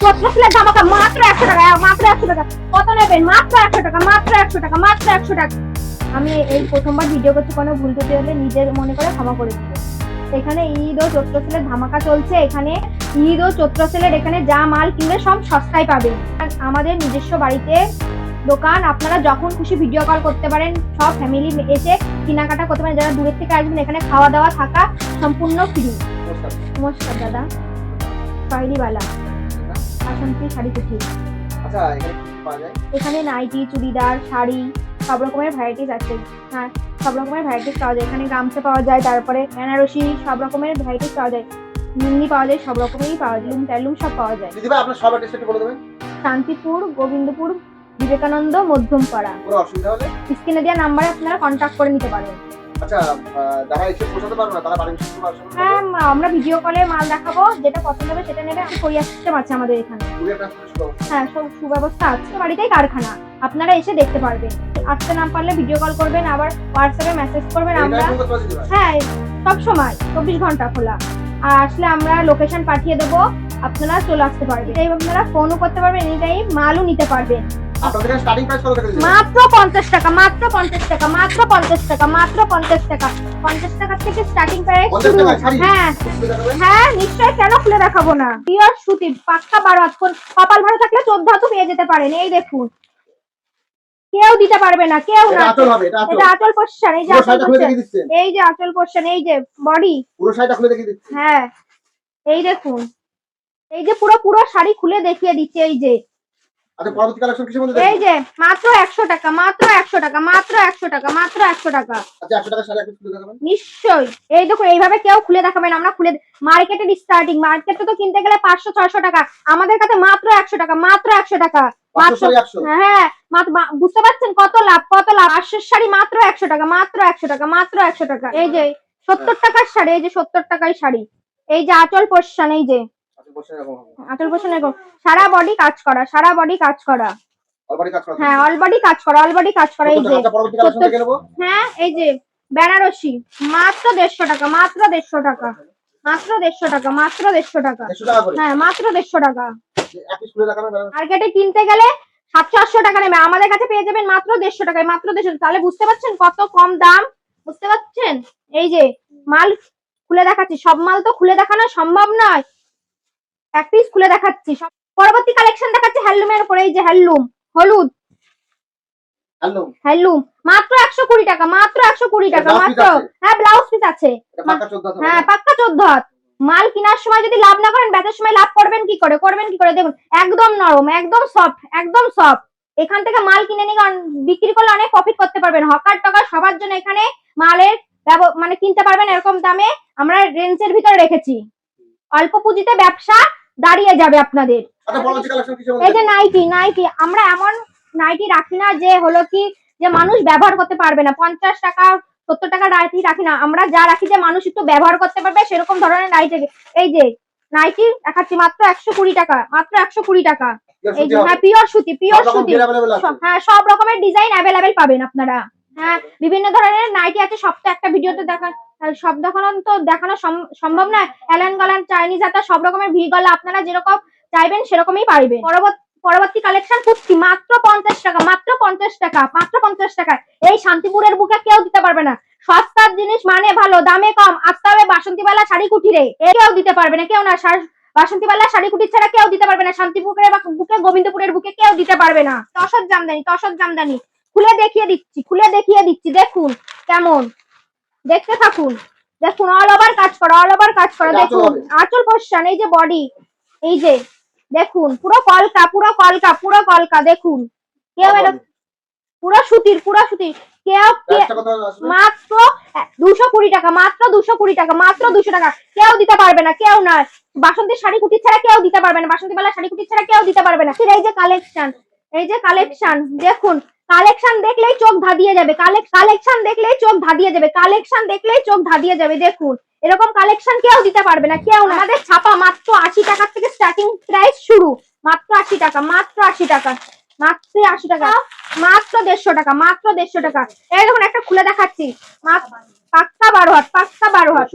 চট্টগ্রামের ধামাকা মাত্র 100 টাকা, মাত্র 100 টাকা। কত নেবেন? মাত্র 100 টাকা, মাত্র 100 টাকা, মাত্র 100 টাকা। আমি এই প্রথমবার ভিডিও করছি, কোনো ভুল ত্রুটি হলে নিজের মনে করে ক্ষমা করে দিও। এখানে ঈদ ও চৈত্র সেলের ধামাকা চলছে। এখানে ঈদ ও চৈত্র সেলের এখানে যা মাল কিনবে সব সস্তায় পাবেন। আমাদের নিজস্ব বাড়িতে দোকান, আপনারা যখন খুশি ভিডিও কল করতে পারেন, সব ফ্যামিলি এসে কেনাকাটা করতে পারেন। যারা দূরের থেকে আসবেন এখানে খাওয়া দাওয়া থাকা সম্পূর্ণ ফ্রি। নমস্কার দাদা, পাইরিওয়ালা আসানসোল শাড়ি কুঠি। আচ্ছা, এখানে কি পাওয়া যায়? এখানে নাইটি, চুড়িদার, শাড়ি সব রকমের ভ্যারাইটিস আছে। হ্যাঁ, সব রকমের ভ্যারাইটিস পাওয়া যায়। এখানে গামছা পাওয়া যায়, তারপরে বেনারসি, সব রকমের ভ্যারাইটিস পাওয়া যায়। লুঙ্গি পাওয়া যায়, সব রকমেরই পাওয়া যায়। লুম সব পাওয়া যায়। দিদি ভাই, আপনার সব অ্যাড্রেস একটু বলে দেবেন। শান্তিপুর, গোবিন্দপুর, বিবেকানন্দ, মধ্যমপাড়া। কোনো অসুবিধা হলে স্ক্রিনে দেওয়া নাম্বারে আপনারা কন্ট্যাক্ট করে নিতে পারেন। আচ্ছা, যারা এসে পৌঁছাতে পারবে না তারা বাড়ির ভিতরে আসবে? হ্যাঁ, আমরা ভিডিও কলে মাল দেখাবো, যেটা পছন্দ হবে সেটা নেবে। কোরিয়ার সিস্টেম আছে আমাদের এখানে। কুরিয়ার ট্রান্সপোর্টের সুব্যবস্থা? হ্যাঁ, সব সুব্যবস্থা আছে। বাড়িতেই কারখানা, আপনারা এসে দেখতে পারবেন। আসতে না পারলে ভিডিও কল করবেন, আবার হোয়াটসঅ্যাপে মেসেজ করবেন। আমরা হ্যাঁ সব সময় 24 ঘন্টা খোলা। আর আসলে আমরা লোকেশন পাঠিয়ে দেবো, আপনারা চলে আসতে পারবেন। এই আপনারা ফোনও করতে পারবেন, এনি টাইম মালও নিতে পারবেন। আপনাদের স্টার্টিং প্রাইস কত থেকে? মাত্র 50 টাকা, মাত্র 50 টাকা, মাত্র 50 টাকা, মাত্র 50 টাকা। 50 টাকা থেকে স্টার্টিং প্রাইস শুরু। হ্যাঁ হ্যাঁ, নিশ্চয়ই, কেন খুলে দেখাবো না। পিওর সুতি, পাক্কা 12 হাত। কপাল ভালো থাকলে 14 হাতও পেয়ে যেতে পারেন। এই দেখুন, কেউ দিতে পারবে না, কেউ না। এটা আঁচল পোরশন, এই যে আঁচল পোরশন, এই যে আঁচল পোরশন, এই যে বডি, পুরো শাড়িটা খুলে দেখিয়ে দিচ্ছি। হ্যাঁ এই দেখুন, এই যে পুরো পুরো শাড়ি খুলে দেখিয়ে দিচ্ছে। এই যে আচ্ছা, পরবর্তী কালেকশন কিসের মধ্যে এই যে মাত্র 100 টাকা, মাত্র 100 টাকা, মাত্র 100 টাকা, মাত্র 100 টাকা। আচ্ছা, 100 টাকা শাড়ি একটু খুলে দেখাবেন। নিশ্চয়ই, এই দেখুন, এইভাবে কেউ খুলে দেখাবেন, আমরা খুলে। মার্কেটের স্টার্টিং, মার্কেটে তো কিনতে গেলে 500-600 টাকা, আমাদের কাছে মাত্র 100 টাকা, মাত্র 100 টাকা। মাত্র, হ্যাঁ বুঝতে পারছেন কত লাভ, কত লাভ। 500 শাড়ি মাত্র 100 টাকা, মাত্র 100 টাকা, মাত্র 100 টাকা। এই যে 70 টাকার শাড়ি, এই যে 70 টাকায় শাড়ি। এই যে আঁচল পোরশন, এই যে আঁচল পোরশন, এরকম সারা বডি কাজ করা, সারা বডি কাজ করা। অলরেডি কাজ করা? হ্যাঁ, অলবডি কাজ করা, অলবডি কাজ করা। এই যে পরবর্তী কালেকশন দেখে নেব। হ্যাঁ, এই যে বেনারসি মাত্র 150 টাকা, মাত্র 150 টাকা, মাত্র 150 টাকা, মাত্র 150 টাকা। 150 টাকা করে? হ্যাঁ, মাত্র 150 টাকা। এক পিস খুলে দেখাবেন। মার্কেটে কিনতে গেলে 700-800 টাকা নেবে, আমাদের কাছে পেয়ে যাবেন মাত্র 150 টাকায়, মাত্র 150। তাহলে বুঝতে পারছেন কত কম দাম, বুঝতে পারছেন। এই যে মাল খুলে দেখাচ্ছি, সব মাল তো খুলে দেখানো সম্ভব নয়, এক পিস খুলে দেখাচ্ছি। পরবর্তী কালেকশন দেখাচ্ছি হ্যান্ডলুমের উপরে। এই যে হ্যান্ডলুম, হলুদ হ্যান্ডলুম, মাত্র 120 টাকা, মাত্র 120 টাকা, মাত্র। হ্যাঁ, ব্লাউজ পিস আছে। হ্যাঁ, পাক্কা 14 হাত। মাল কেনার সময় যদি লাভ না করেন, বেচার সময় লাভ করবেন কি করে, করবেন কি করে? দেখুন, একদম নরম, একদম সফট, একদম সফট। এখান থেকে মাল কিনে নিয়ে বিক্রি করলে অনেক প্রফিট করতে পারবেন। হকার টকার সবার জন্য এখানে মালের মানে কিনতে পারবেন এরকম দামে আমরা রেঞ্জের ভিতরে রেখেছি। অল্প পুঁজিতে ব্যবসা দাঁড়িয়ে যাবে আপনাদের। এই যে নাইটি, নাইটি আমরা এমন নাইটি রাখি না যে হলো কি যে মানুষ ব্যবহার করতে পারবে না। 50 টাকা 70 টাকা নাইটি রাখি না, আমরা যা রাখি যে মানুষ একটু ব্যবহার করতে পারবে সেরকম ধরনের নাইটি। এই যে নাইটি দেখাচ্ছি মাত্র 120 টাকা, মাত্র 120 টাকা। এই যে হ্যাঁ, পিওর সুতি, পিওর সুতি। হ্যাঁ, সব রকমের ডিজাইন অ্যাভেলেবেল পাবেন আপনারা। হ্যাঁ, বিভিন্ন ধরনের নাইটি আছে। সব তো একটা ভিডিওতে সব দেখানো সম্ভব না। অ্যালান গালান, চাইনিজ হাতা, সব রকমের ভি গলা, আপনারা যেরকম চাইবেন সেরকমই পাইবেন। পরবর্তী কালেকশন কুর্তি, মাত্র 50 টাকা, মাত্র 50 টাকা, মাত্র 50 টাকা। এই শান্তিপুরের বুকে কেউ দিতে পারবে না। সস্তার জিনিস মানে ভালো, দামে কম। আসতে হবে বাসন্তীবালা শাড়ি কুঠিরে, কেউ দিতে পারবে না, কেউ না। বাসন্তীবালা শাড়ি কুঠির ছাড়া কেউ দিতে পারবে না। শান্তিপুরের বুকে, গোবিন্দপুরের বুকে কেউ দিতে পারবে না। তসর জামদানি, তসর জামদানি খুলে দেখিয়ে দিচ্ছি, খুলে দেখিয়ে দিচ্ছি। দেখুন কেমন, দেখতে থাকুন। দেখুন, অল ওভার কাজ করা, অল ওভার কাজ করা। দেখুন আঁচল পোরশন, এই যে বডি, এই যে দেখুন পুরো কলকা, পুরো কলকা, পুরো কলকা। দেখুন কেউ পুরো সুতির, পুরো সুতির। কেউ মাত্র 220 টাকা, মাত্র 220 টাকা, মাত্র 200 টাকা। কেউ দিতে পারবে না, কেউ না। বাসন্তী শাড়ি কুটির ছাড়া কেউ দিতে পারবে না, বাসন্তীবালা শাড়ি কুটির ছাড়া কেউ দিতে পারবে না। এই যে কালেকশন, এই যে কালেকশন দেখুন। কালেকশন দেখলেই চোখ ধাঁধিয়ে যাবে, কালেকশন দেখলেই চোখ ধাঁধিয়ে যাবে, কালেকশন দেখলেই চোখ ধাঁধিয়ে যাবে। দেখুন এরকম কালেকশন কেউ দিতে পারবে না, কেউ না। আমাদের ছাপা মাত্র 80 টাকা থেকে স্টার্টিং প্রাইস শুরু, মাত্র 80 টাকা, মাত্র 80 টাকা, মাত্র 80 টাকা, মাত্র 150 টাকা, মাত্র 150 টাকা। এই দেখুন একটা খুলে দেখাচ্ছি, পাক্কা 12 হাত, পাক্কা 12 হাত,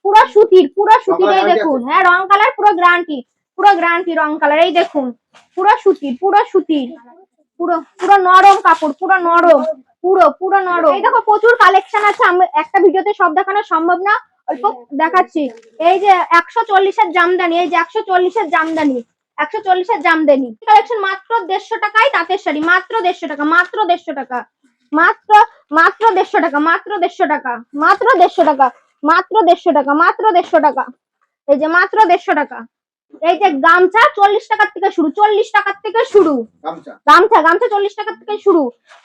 পুরো সুতির, পুরো সুতির। এই দেখুন, হ্যাঁ রং কালার পুরো গ্যারান্টি। পুরো গ্যারান্টি রং কালার। এই দেখুন পুরো সুতির, পুরো সুতির, পুরো পুরো নরম কাপড়, পুরো নরম, পুরো নরম। এই দেখো প্রচুর কালেকশন আছে, আমি একটা ভিডিওতে সব দেখানো সম্ভব না, অল্প দেখাচ্ছি। এই যে 140-এর জামদানি, এই যে 140-এর জামদানি, 140-এর জামদানি কালেকশন মাত্র 150 টাকায় তাঁতের শাড়ি, মাত্র 150 টাকা, মাত্র 150 টাকা, মাত্র মাত্র 150 টাকা, মাত্র 150 টাকা, মাত্র 150 টাকা, মাত্র 150 টাকা, মাত্র 150 টাকা। এই যে মাত্র 150 টাকা। এই যে গামছা 40 টাকার থেকে শুরু, 40 টাকার থেকে শুরু, গামছা গামছা 40 টাকার থেকে শুরু,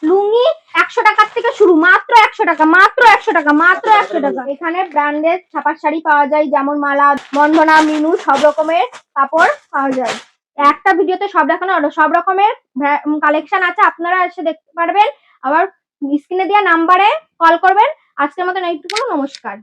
লুঙ্গি 100 টাকার থেকে শুরু, মাত্র 100 টাকা, মাত্র 100 টাকা, মাত্র 100 টাকা। এখানে ব্র্যান্ডেড ছাপার শাড়ি পাওয়া যায়, যেমন মালা, বন্ধনা, মিনু, সব রকমের কাপড় পাওয়া যায়। একটা ভিডিওতে সব দেখানো হলো, সব রকমের কালেকশন আছে, আপনারা এসে দেখতে পারবেন। আবার স্ক্রিনে দেওয়া নাম্বারে কল করবেন। আজকের মতন এইটুকু, নমস্কার।